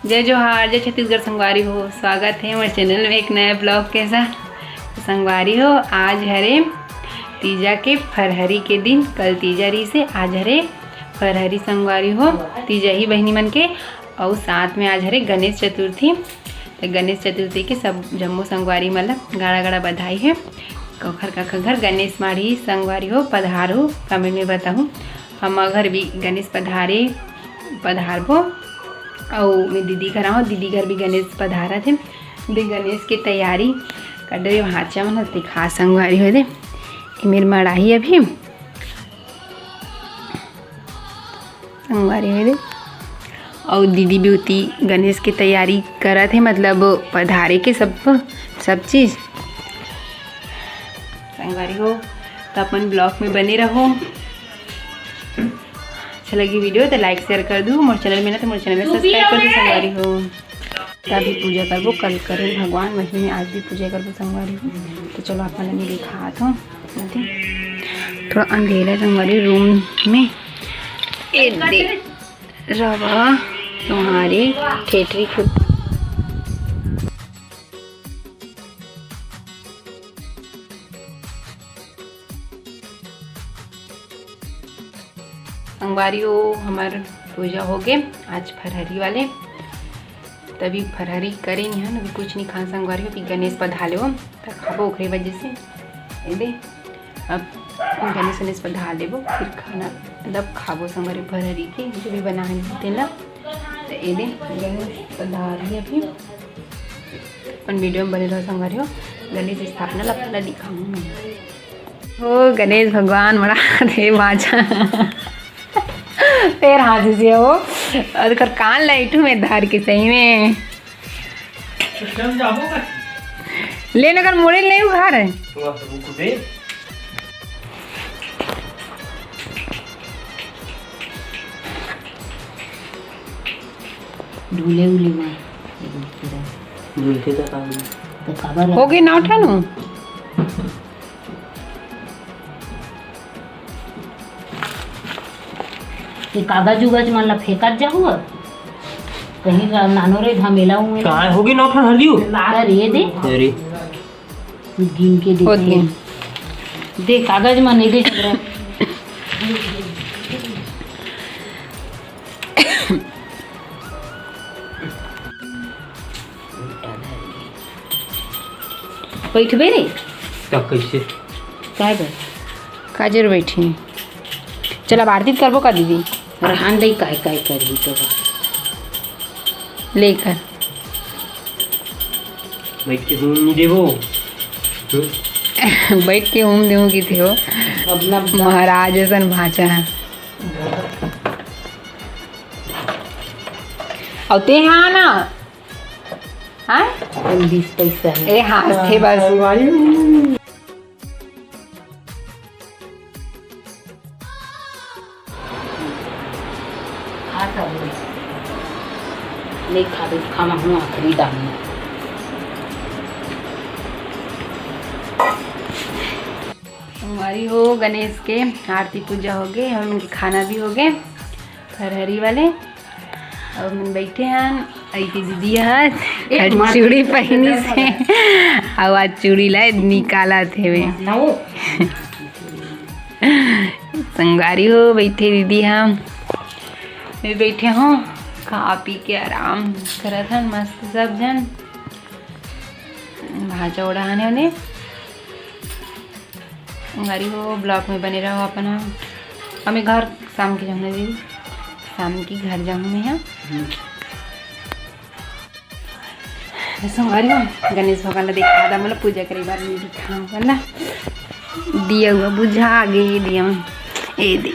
जय जोहार, जय छत्तीसगढ़ संगवारी हो। स्वागत है हमारे चैनल में एक नए ब्लॉग के साथ। संगवारी हो, आज हरे तीजा के फरहरी के दिन, कल तीजा रही से आज हरे फरहरी संगवारी हो, तीजा ही बहनी मन के। और साथ में आज हरे गणेश चतुर्थी। तो गणेश चतुर्थी के सब जम्मू संगवारी मतलब गाड़ा गाड़ा बधाई है। कखर घर गणेश माड़ी संगवारी हो पधार हो, कमेंट में बताऊँ। हम घर भी गणेश पधारबो। और मैं दीदी घर आओ, दीदी घर भी गणेश पधारा थे। दे गणेश की तैयारी कर दे, भाचा मन दिखा संगवारी हो दे। मेरी मड़ाही अभी संगवारी हो दे। और दीदी भी उती गणेश की तैयारी करा थे, मतलब पधारे के सब चीज़ संगवारी हो। तो अपन ब्लॉग में बने रहो। अच्छा लगी वीडियो तो लाइक शेयर कर दूँ। मोर चैनल में ना तो मोर चैनल में सब्सक्राइब कर दो संगवारी हो। तभी पूजा करबो, कल करें भगवान महीने में, आज भी पूजा करबो संगवारी हो। तो चलो आप मैंने दिखा दो। थोड़ा अंधेरा संगवारी रूम में रवा तुम्हारी ठेठरी खुद संगवारी हो। हमार पूजा हो गए आज फरहरी वाले, तभी फरहरी करें यहाँ अभी कुछ नहीं खा संगवारी हो। कि गणेश पधा लो तो खाबो ओकरे वजह से दे। अब गणेश पधा लेबो, फिर खाना मतलब खाबो संगवारी फरहरी के जो भी बना देला। तो ये दे गणेश पधारी अभी अपन वीडियो में बने रहो संगवारी हो। गणेश स्थापना ला दिखाऊँ हो। गणेश भगवान बड़ा रे बाजा फिर हाथ से हो और कर कान लाइट हूँ मैं धार के सही में ले नगर मोड़े ले घर है। ढूले हो गई ना उठानू। ये कागज उगज मतलब फेंकत जाऊँ कहीं नानो रे झमेला हुए कहाँ होगी ना उठा हल्दी अरे दे अरे गिन के दे कागज में नहीं दे चल रहा। बैठबे रे क्या कैसे काय बे काजर बैठी। चल अब आरती करबो का दीदी। रहान दई काय काय करही तो लेकर बैठ के हूँ नहीं देवो बैठ के घूम देहूँ की थे हो। अपना महाराज सन भाचा है। और ते हाँ ना हाँ 20 पैसा है। ए हाँ थे बस। नहीं खाते खाना हूँ आखिरी दाम में। हमारी हो गणेश के आरती पूजा हो गए और उनके खाना भी हो गए फरहरी वाले। और मन बैठे हैं आई थी दीदी हाथ चूड़ी पहनी से और आज चूड़ी लाए निकाला थे वे संगवारी हो। बैठे दीदी हम मैं बैठे हूँ खा पी के आराम करा था मस्त सब जन भाजा उड़ाने वाले। गाड़ी हो ब्लॉक में बने रहो अपना। हमें घर शाम के जाऊँ दीदी, शाम की घर जाऊँ मैं यहाँ। संगवारी हो गणेश भगवान ने देखा था मतलब पूजा करे बार में दिखा वाला दिया हुआ बुझा गए दिया ए दे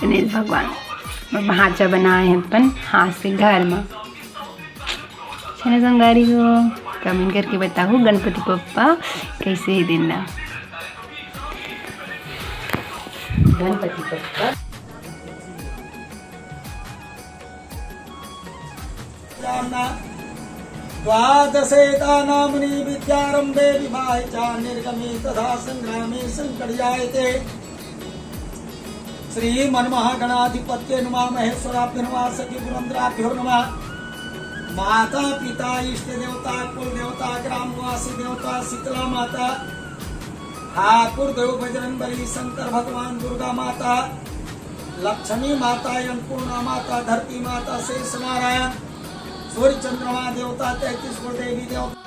गणेश भगवान भाचा बनाए हैं अपन हाथ से घर में। चलो संगवारी हो कमेंट करके बताओ गणपति पप्पा कैसे ही दिन ना गणपति पप्पा द्वादशेतानाम्नि विद्यारम्भे विवाहे च निर्गमे तथा संग्रामे संकटजायते। श्री मनमहागणाधिपत्ये नमः महेश्वराभ्यो नमः सखी पुरंदराभ्यो नमः माता पिता इष्ट देवता कुल देवता ग्रामवासी देवता शीतला माता ठाकुर देव बजरंग बली शंकर भगवान दुर्गा माता लक्ष्मी माता अन्नपूर्णा माता धरती माता शेष नारायण सूर्य चंद्रमा देवता 33 देवी देवता